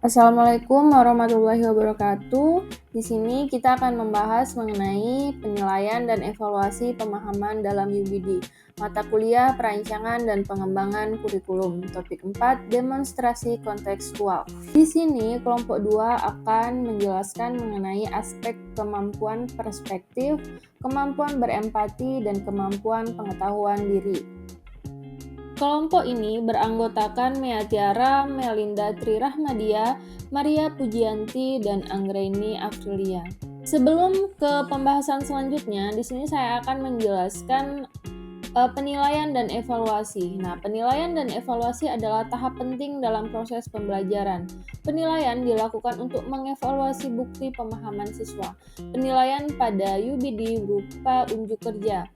Assalamualaikum warahmatullahi wabarakatuh. Di sini kita akan membahas mengenai penilaian dan evaluasi pemahaman dalam UBD, mata kuliah perancangan dan pengembangan kurikulum. Topik 4, demonstrasi kontekstual. Di sini kelompok 2 akan menjelaskan mengenai aspek kemampuan perspektif, kemampuan berempati, dan kemampuan pengetahuan diri. Kelompok ini beranggotakan Mea Tiara, Melinda Trirahmadia, Maria Pujianti, dan Anggreni Aprilia. Sebelum ke pembahasan selanjutnya, di sini saya akan menjelaskan penilaian dan evaluasi. Nah, penilaian dan evaluasi adalah tahap penting dalam proses pembelajaran. Penilaian dilakukan untuk mengevaluasi bukti pemahaman siswa. Penilaian pada UBD berupa unjuk kerja.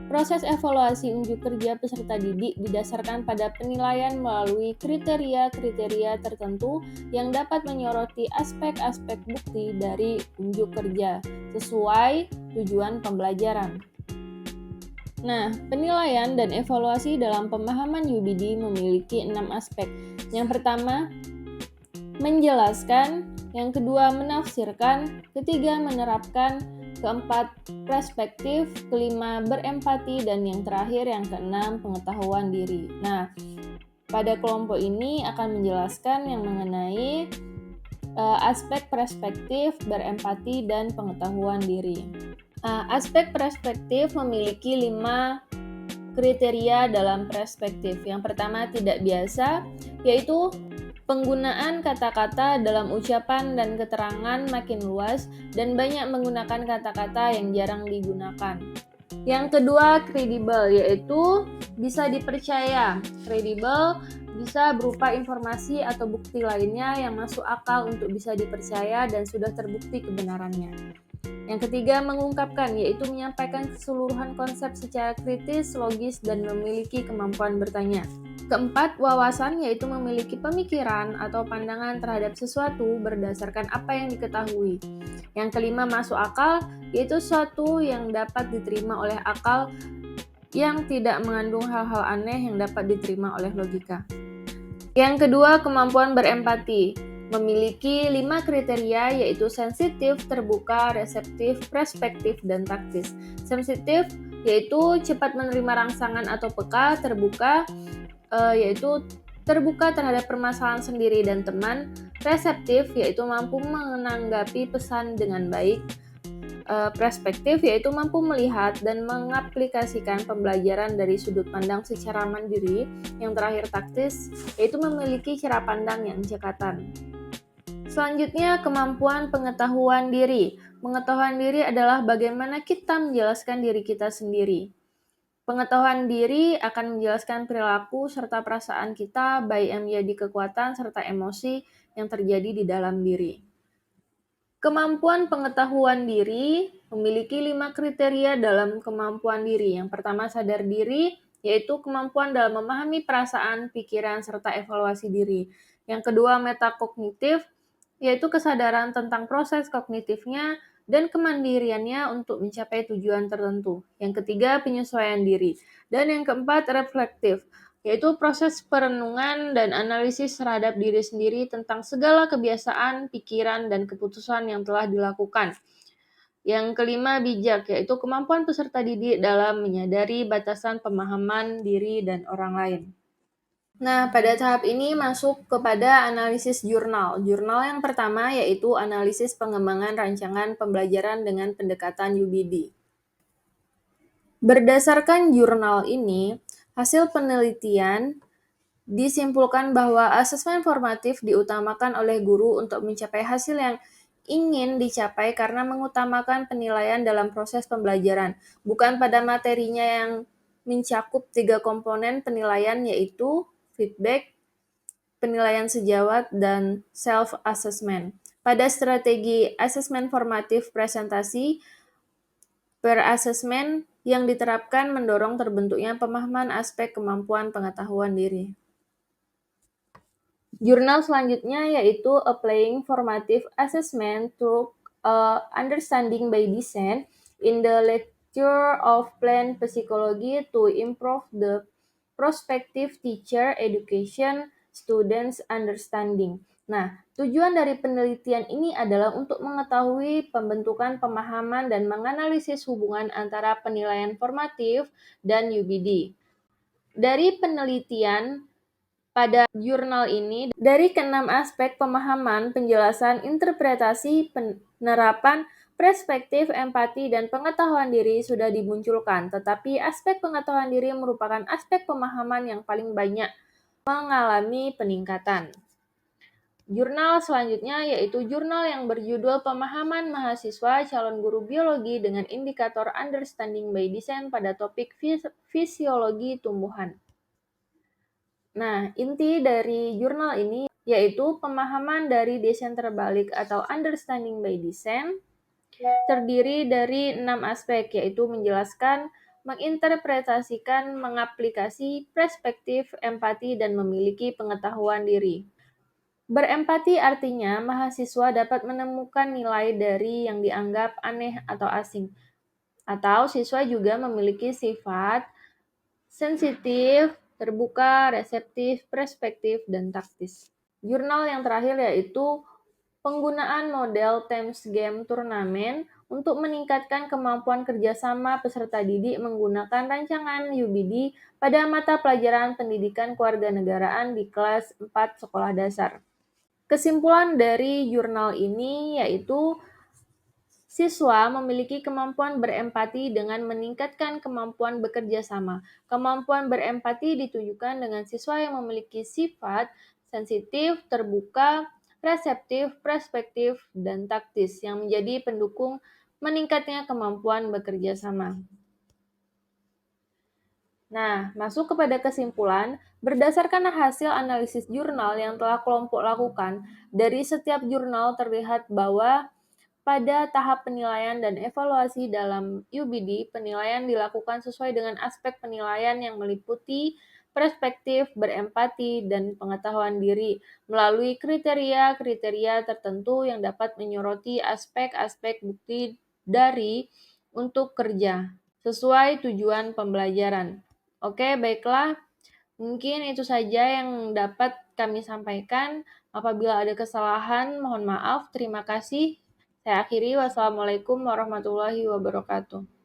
Proses evaluasi unjuk kerja peserta didik didasarkan pada penilaian melalui kriteria-kriteria tertentu yang dapat menyoroti aspek-aspek bukti dari unjuk kerja sesuai tujuan pembelajaran. Nah, penilaian dan evaluasi dalam pemahaman UBD memiliki 6 aspek. Yang pertama, menjelaskan, yang kedua menafsirkan, ketiga menerapkan, keempat perspektif, kelima berempati, dan yang terakhir yang keenam pengetahuan diri. Nah, pada kelompok ini akan menjelaskan yang mengenai aspek perspektif, berempati, dan pengetahuan diri. Aspek perspektif memiliki 5 kriteria dalam perspektif. Yang pertama tidak biasa, yaitu penggunaan kata-kata dalam ucapan dan keterangan makin luas dan banyak menggunakan kata-kata yang jarang digunakan. Yang kedua, kredibel, yaitu bisa dipercaya. Kredibel bisa berupa informasi atau bukti lainnya yang masuk akal untuk bisa dipercaya dan sudah terbukti kebenarannya. Yang ketiga, mengungkapkan, yaitu menyampaikan keseluruhan konsep secara kritis, logis, dan memiliki kemampuan bertanya. Keempat, wawasan, yaitu memiliki pemikiran atau pandangan terhadap sesuatu berdasarkan apa yang diketahui. Yang kelima, masuk akal, yaitu sesuatu yang dapat diterima oleh akal yang tidak mengandung hal-hal aneh yang dapat diterima oleh logika. Yang kedua, kemampuan berempati. Memiliki 5 kriteria, yaitu sensitif, terbuka, reseptif, perspektif, dan taktis. Sensitif yaitu cepat menerima rangsangan atau peka, terbuka yaitu terbuka terhadap permasalahan sendiri dan teman, reseptif yaitu mampu menanggapi pesan dengan baik, perspektif yaitu mampu melihat dan mengaplikasikan pembelajaran dari sudut pandang secara mandiri, yang terakhir taktis yaitu memiliki cara pandang yang cekatan. Selanjutnya, kemampuan pengetahuan diri. Pengetahuan diri adalah bagaimana kita menjelaskan diri kita sendiri. Pengetahuan diri akan menjelaskan perilaku serta perasaan kita, baik yang menjadi kekuatan serta emosi yang terjadi di dalam diri. Kemampuan pengetahuan diri memiliki 5 kriteria dalam kemampuan diri. Yang pertama, sadar diri, yaitu kemampuan dalam memahami perasaan, pikiran, serta evaluasi diri. Yang kedua, metakognitif, yaitu kesadaran tentang proses kognitifnya dan kemandiriannya untuk mencapai tujuan tertentu. Yang ketiga, penyesuaian diri. Dan yang keempat, reflektif, yaitu proses perenungan dan analisis terhadap diri sendiri tentang segala kebiasaan, pikiran, dan keputusan yang telah dilakukan. Yang kelima, bijak, yaitu kemampuan peserta didik dalam menyadari batasan pemahaman diri dan orang lain. Nah, pada tahap ini masuk kepada analisis jurnal. Jurnal yang pertama yaitu analisis pengembangan rancangan pembelajaran dengan pendekatan UBD. Berdasarkan jurnal ini, hasil penelitian disimpulkan bahwa asesmen formatif diutamakan oleh guru untuk mencapai hasil yang ingin dicapai karena mengutamakan penilaian dalam proses pembelajaran, bukan pada materinya yang mencakup 3 komponen penilaian yaitu feedback, penilaian sejawat, dan self-assessment. Pada strategi asesmen formatif presentasi, per assessment yang diterapkan mendorong terbentuknya pemahaman aspek kemampuan pengetahuan diri. Jurnal selanjutnya yaitu Applying Formative Assessment to Understanding by Design in the Lecture of Plan Psychology to Improve the Prospective Teacher Education students' understanding. Nah, tujuan dari penelitian ini adalah untuk mengetahui pembentukan pemahaman dan menganalisis hubungan antara penilaian formatif dan UBD. Dari penelitian pada jurnal ini, dari keenam aspek pemahaman, penjelasan, interpretasi, penerapan, perspektif, empati, dan pengetahuan diri sudah dimunculkan, tetapi aspek pengetahuan diri merupakan aspek pemahaman yang paling banyak mengalami peningkatan. Jurnal selanjutnya yaitu jurnal yang berjudul Pemahaman Mahasiswa Calon Guru Biologi dengan Indikator Understanding by Design pada topik fisiologi tumbuhan. Nah, inti dari jurnal ini yaitu pemahaman dari desain terbalik atau Understanding by Design terdiri dari 6 aspek, yaitu menjelaskan, menginterpretasikan, mengaplikasi, perspektif, empati, dan memiliki pengetahuan diri. Berempati artinya mahasiswa dapat menemukan nilai dari yang dianggap aneh atau asing. Atau siswa juga memiliki sifat sensitif, terbuka, reseptif, perspektif, dan taktis. Jurnal yang terakhir yaitu penggunaan model Thames Game Turnamen untuk meningkatkan kemampuan kerjasama peserta didik menggunakan rancangan UBD pada mata pelajaran pendidikan kewarganegaraan di kelas 4 sekolah dasar. Kesimpulan dari jurnal ini yaitu siswa memiliki kemampuan berempati dengan meningkatkan kemampuan bekerja sama. Kemampuan berempati ditunjukkan dengan siswa yang memiliki sifat sensitif, terbuka, reseptif, perspektif, dan taktis yang menjadi pendukung meningkatnya kemampuan bekerja sama. Nah, masuk kepada kesimpulan, berdasarkan hasil analisis jurnal yang telah kelompok lakukan, dari setiap jurnal terlihat bahwa pada tahap penilaian dan evaluasi dalam UBD, penilaian dilakukan sesuai dengan aspek penilaian yang meliputi perspektif, berempati, dan pengetahuan diri melalui kriteria-kriteria tertentu yang dapat menyoroti aspek-aspek bukti dari untuk kerja sesuai tujuan pembelajaran. Oke, baiklah. Mungkin itu saja yang dapat kami sampaikan. Apabila ada kesalahan, mohon maaf. Terima kasih. Saya akhiri. Wassalamualaikum warahmatullahi wabarakatuh.